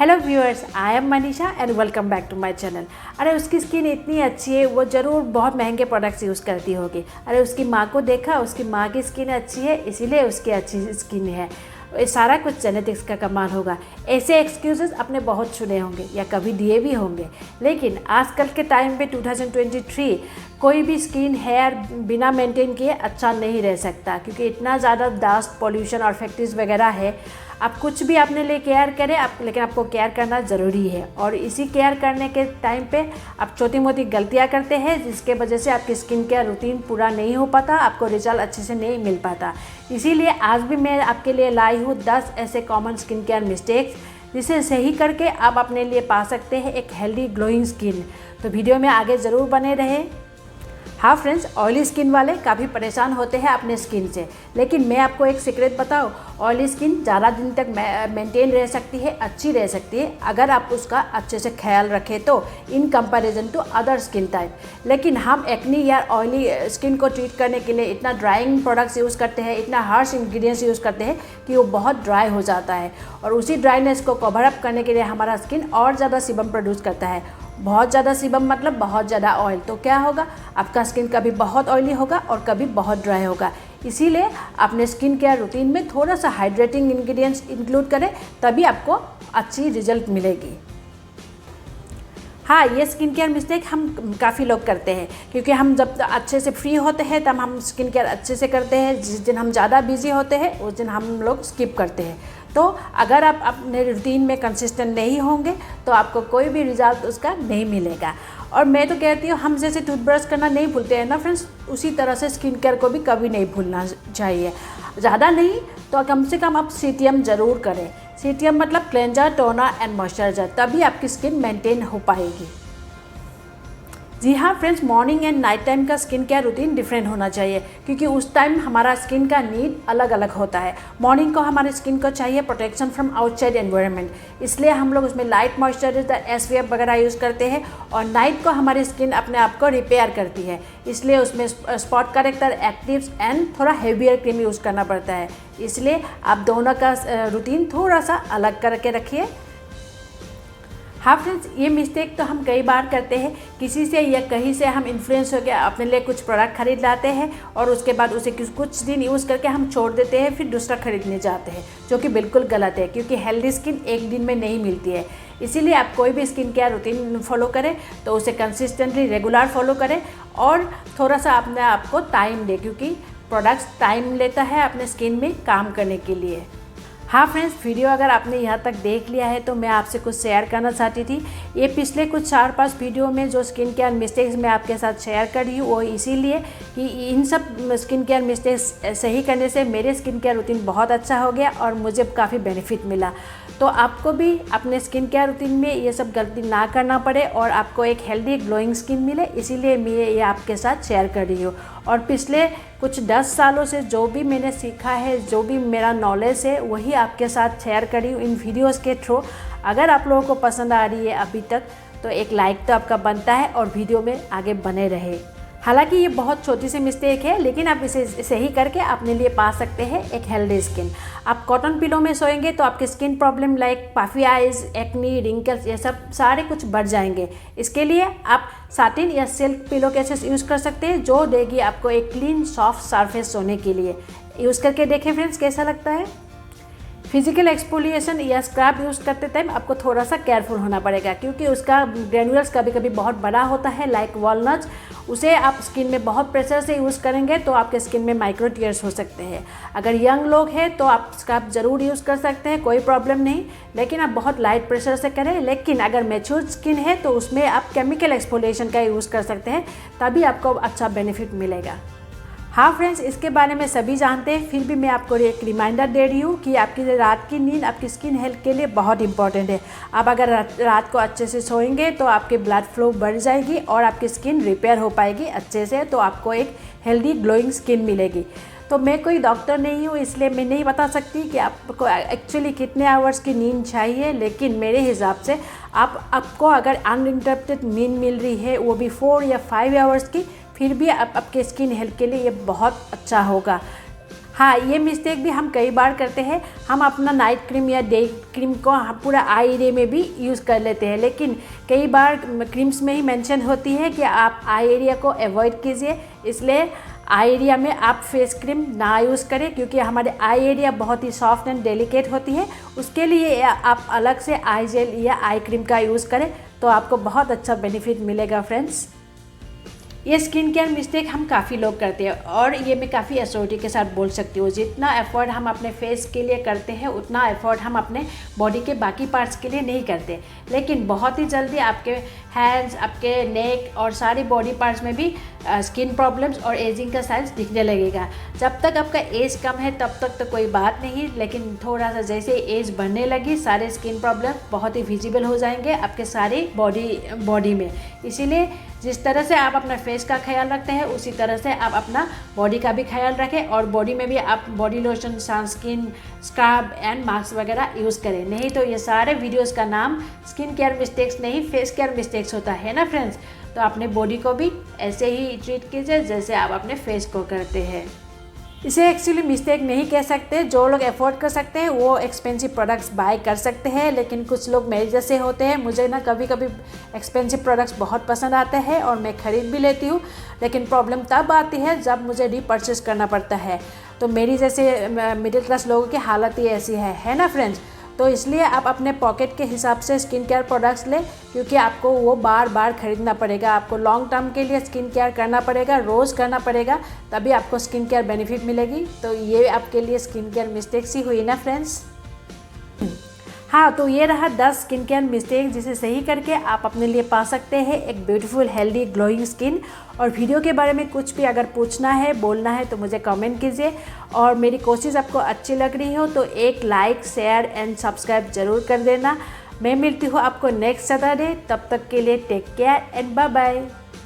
Hello viewers, I am Manisha and welcome back to my channel. अरे उसकी skin इतनी अच्छी है, वो ज़रूर बहुत महंगे प्रोडक्ट्स यूज़ करती होगी। अरे उसकी माँ को देखा, उसकी माँ की स्किन अच्छी है इसीलिए उसकी अच्छी स्किन है। ये सारा कुछ जेनेटिक्स का कमाल होगा। ऐसे एक्सक्यूजेस आपने बहुत सुने होंगे या कभी दिए भी होंगे, लेकिन आजकल के टाइम पे 2023 कोई भी स्किन हेयर बिना मेंटेन किए अच्छा नहीं रह सकता, क्योंकि इतना ज़्यादा डस्ट पॉल्यूशन और फैक्ट्रीज वगैरह है। आप कुछ भी अपने लिए केयर करें लेकिन आपको केयर करना ज़रूरी है। और इसी केयर करने के टाइम पे आप छोटी मोटी गलतियां करते हैं, जिसके वजह से आपकी स्किन केयर रूटीन पूरा नहीं हो पाता, आपको रिजल्ट अच्छे से नहीं मिल पाता। इसीलिए आज भी मैं आपके लिए लाई हूँ 10 ऐसे कॉमन स्किन केयर मिस्टेक्स जिसे सही करके आप अपने लिए पा सकते हैं एक हेल्दी ग्लोइंग स्किन। तो वीडियो में आगे ज़रूर बने रहें। हाँ फ्रेंड्स, ऑयली स्किन वाले काफ़ी परेशान होते हैं अपने स्किन से, लेकिन मैं आपको एक सीक्रेट बताऊँ, ऑयली स्किन ज़्यादा दिन तक मेंटेन रह सकती है, अच्छी रह सकती है अगर आप उसका अच्छे से ख्याल रखें तो, in comparison to other skin type. लेकिन हम एक्नी या ऑयली स्किन को ट्रीट करने के लिए इतना ड्राइंग प्रोडक्ट्स यूज़ करते हैं, इतना हार्श इंग्रेडिएंट्स यूज़ करते हैं कि वो बहुत ड्राई हो जाता है, और उसी ड्राइनेस को कवर अप करने के लिए हमारा स्किन और ज़्यादा सीबम प्रोड्यूस करता है। बहुत ज़्यादा सीबम मतलब बहुत ज़्यादा ऑयल, तो क्या होगा, आपका स्किन कभी बहुत ऑयली होगा और कभी बहुत ड्राई होगा। इसीलिए अपने स्किन केयर रूटीन में थोड़ा सा हाइड्रेटिंग इंग्रेडिएंट्स इंक्लूड करें, तभी आपको अच्छी रिजल्ट मिलेगी। हाँ, ये स्किन केयर मिस्टेक हम काफ़ी लोग करते हैं, क्योंकि हम जब अच्छे से फ्री होते हैं तब हम स्किन केयर अच्छे से करते हैं, जिस दिन हम ज़्यादा बिजी होते हैं उस दिन हम लोग स्किप करते हैं। तो अगर आप अपने रूटीन में कंसिस्टेंट नहीं होंगे तो आपको कोई भी रिजल्ट उसका नहीं मिलेगा। और मैं तो कहती हूँ, हम जैसे टूथब्रश करना नहीं भूलते हैं ना फ्रेंड्स, उसी तरह से स्किन केयर को भी कभी नहीं भूलना चाहिए। ज़्यादा नहीं तो कम से कम आप सीटीएम ज़रूर करें। सीटीएम मतलब क्लेंजर, टोनर एंड मॉइस्चराइजर, तभी आपकी स्किन मेंटेन हो पाएगी। जी हाँ friends, morning and night time का स्किन केयर रूटीन डिफरेंट होना चाहिए, क्योंकि उस टाइम हमारा स्किन का नीड अलग अलग होता है। मॉर्निंग को हमारे स्किन को चाहिए प्रोटेक्शन फ्रॉम आउटसाइड एनवायरनमेंट, इसलिए हम लोग उसमें लाइट मॉइस्चराइजर, एसपीएफ वगैरह यूज़ करते हैं। और नाइट को हमारी स्किन अपने आप को रिपेयर करती है, इसलिए उसमें स्पॉट करेक्टर, एक्टिव्स एंड थोड़ा हेवियर क्रीम यूज़ करना पड़ता है। इसलिए आप दोनों का रूटीन थोड़ा सा अलग करके रखिए। हाँ फ्रेंड्स, ये मिस्टेक तो हम कई बार करते हैं, किसी से या कहीं से हम इन्फ्लुएंस होकर अपने लिए कुछ प्रोडक्ट खरीद लाते हैं और उसके बाद उसे कुछ दिन यूज़ करके हम छोड़ देते हैं, फिर दूसरा खरीदने जाते हैं, जो कि बिल्कुल गलत है, क्योंकि हेल्दी स्किन एक दिन में नहीं मिलती है। इसीलिए आप कोई भी स्किन केयर रूटीन फॉलो करें तो उसे कंसिस्टेंटली रेगुलर फॉलो करें और थोड़ा सा अपने आप को टाइम दें, क्योंकि प्रोडक्ट्स टाइम लेता है अपने स्किन में काम करने के लिए। हाँ फ्रेंड्स, वीडियो अगर आपने यहाँ तक देख लिया है तो मैं आपसे कुछ शेयर करना चाहती थी। ये पिछले कुछ 4-5 वीडियो में जो स्किन केयर मिस्टेक्स मैं आपके साथ शेयर कर रही हूँ, वो इसीलिए कि इन सब स्किन केयर मिस्टेक्स सही करने से मेरे स्किन केयर रूटीन बहुत अच्छा हो गया और मुझे काफ़ी बेनिफिट मिला। तो आपको भी अपने स्किन केयर रूटीन में ये सब गलती ना करना पड़े और आपको एक हेल्दी ग्लोइंग स्किन मिले, इसीलिए मैं ये आपके साथ शेयर कर रही हूँ। और पिछले कुछ 10 सालों से जो भी मैंने सीखा है, जो भी मेरा नॉलेज है, वही आपके साथ शेयर करी हूँ इन वीडियोस के थ्रू। अगर आप लोगों को पसंद आ रही है अभी तक तो एक लाइक तो आपका बनता है और वीडियो में आगे बने रहे। हालांकि ये बहुत छोटी सी मिस्टेक है, लेकिन आप इसे सही करके अपने लिए पा सकते हैं एक हेल्दी स्किन। आप कॉटन पिलो में सोएंगे तो आपके skin problem like puffy eyes, acne, wrinkles, ये सब सारे कुछ बढ़ जाएंगे। इसके लिए आप साटिन या सिल्क पिलो केसेस यूज़ कर सकते हैं, जो देगी आपको एक क्लीन सॉफ्ट सरफेस सोने के लिए। यूज़ करके देखें फ्रेंड्स कैसा लगता है। फिजिकल एक्सफोलिएशन या स्क्रब यूज़ करते टाइम आपको थोड़ा सा केयरफुल होना पड़ेगा, क्योंकि उसका ग्रेनुलर्स कभी कभी बहुत बड़ा होता है लाइक वॉलनट्स। उसे आप स्किन में बहुत प्रेशर से यूज़ करेंगे तो आपके स्किन में माइक्रो टीयर्स हो सकते हैं। अगर यंग लोग हैं तो आप स्क्रब ज़रूर यूज़ कर सकते हैं, कोई प्रॉब्लम नहीं, लेकिन आप बहुत लाइट प्रेशर से करें। लेकिन अगर मैच्योर स्किन है तो उसमें आप केमिकल एक्सफोलिएशन का यूज़ कर सकते हैं, तभी आपको अच्छा बेनिफिट मिलेगा। हाँ फ्रेंड्स, इसके बारे में सभी जानते हैं, फिर भी मैं आपको एक रिमाइंडर दे रही हूँ कि आपकी रात की नींद आपकी स्किन हेल्थ के लिए बहुत इंपॉर्टेंट है। आप अगर रात को अच्छे से सोएंगे तो आपके ब्लड फ्लो बढ़ जाएगी और आपकी स्किन रिपेयर हो पाएगी अच्छे से, तो आपको एक हेल्दी ग्लोइंग स्किन मिलेगी। तो मैं कोई डॉक्टर नहीं हूँ, इसलिए मैं नहीं बता सकती कि आपको एक्चुअली कितने आवर्स की नींद चाहिए, लेकिन मेरे हिसाब से आपको अगर अनइंटरप्टेड नींद मिल रही है, वो भी 4 या 5 आवर्स की, फिर भी आपके स्किन हेल्थ के लिए ये बहुत अच्छा होगा। हाँ, ये मिस्टेक भी हम कई बार करते हैं। हम अपना नाइट क्रीम या डे क्रीम को पूरा आई एरिया में भी यूज़ कर लेते हैं, लेकिन कई बार क्रीम्स में ही मेंशन होती है कि आप आई एरिया को अवॉइड कीजिए। इसलिए आई एरिया में आप फेस क्रीम ना यूज़ करें, क्योंकि हमारे आई एरिया बहुत ही सॉफ्ट एंड डेलिकेट होती है। उसके लिए आप अलग से आई जेल या आई क्रीम का यूज़ करें तो आपको बहुत अच्छा बेनिफिट मिलेगा फ्रेंड्स। ये स्किन केयर मिस्टेक हम काफ़ी लोग करते हैं और ये मैं काफ़ी अथॉरिटी के साथ बोल सकती हूँ। जितना एफर्ट हम अपने फेस के लिए करते हैं उतना एफर्ट हम अपने बॉडी के बाकी पार्ट्स के लिए नहीं करते, लेकिन बहुत ही जल्दी आपके हैंड्स, आपके नेक और सारी बॉडी पार्ट्स में भी स्किन प्रॉब्लम्स और एजिंग का साइंस दिखने लगेगा। जब तक आपका एज कम है तब तक तो कोई बात नहीं, लेकिन थोड़ा सा जैसे एज बढ़ने लगी सारे स्किन प्रॉब्लम बहुत ही विजिबल हो जाएंगे आपके सारी बॉडी में। इसीलिए जिस तरह से आप अपना फेस का ख्याल रखते हैं उसी तरह से आप अपना बॉडी का भी ख्याल रखें, और बॉडी में भी आप body lotion, sunscreen, scrub and mask वगैरह यूज़ करें। नहीं तो ये सारे वीडियोस का नाम स्किन केयर मिस्टेक्स नहीं, फेस केयर मिस्टेक्स होता है ना फ्रेंड्स। तो अपने बॉडी को भी ऐसे ही ट्रीट कीजिए जैसे आप अपने फेस को करते हैं। इसे एक्चुअली मिस्टेक नहीं कह सकते। जो लोग अफोर्ड कर सकते हैं वो एक्सपेंसिव प्रोडक्ट्स बाय कर सकते हैं, लेकिन कुछ लोग मेरे जैसे होते हैं। मुझे ना कभी कभी एक्सपेंसिव प्रोडक्ट्स बहुत पसंद आते हैं और मैं ख़रीद भी लेती हूँ, लेकिन प्रॉब्लम तब आती है जब मुझे रीपर्चेस करना पड़ता है। तो मेरी जैसे मिडिल क्लास लोगों की हालत ही ऐसी है ना फ्रेंड्स। तो इसलिए आप अपने पॉकेट के हिसाब से स्किन केयर प्रोडक्ट्स लें, क्योंकि आपको वो बार बार खरीदना पड़ेगा। आपको लॉन्ग टर्म के लिए स्किन केयर करना पड़ेगा, रोज़ करना पड़ेगा, तभी आपको स्किन केयर बेनिफिट मिलेगी। तो ये आपके लिए स्किन केयर मिस्टेक्स ही हुई ना फ्रेंड्स। हाँ, तो ये रहा 10 स्किन केयर मिस्टेक जिसे सही करके आप अपने लिए पा सकते हैं एक ब्यूटीफुल, हेल्दी, ग्लोइंग स्किन। और वीडियो के बारे में कुछ भी अगर पूछना है, बोलना है तो मुझे कमेंट कीजिए, और मेरी कोशिश आपको अच्छी लग रही हो तो एक लाइक, शेयर एंड सब्सक्राइब ज़रूर कर देना। मैं मिलती हूँ आपको नेक्स्ट सैटरडे। तब तक के लिए take care and bye bye.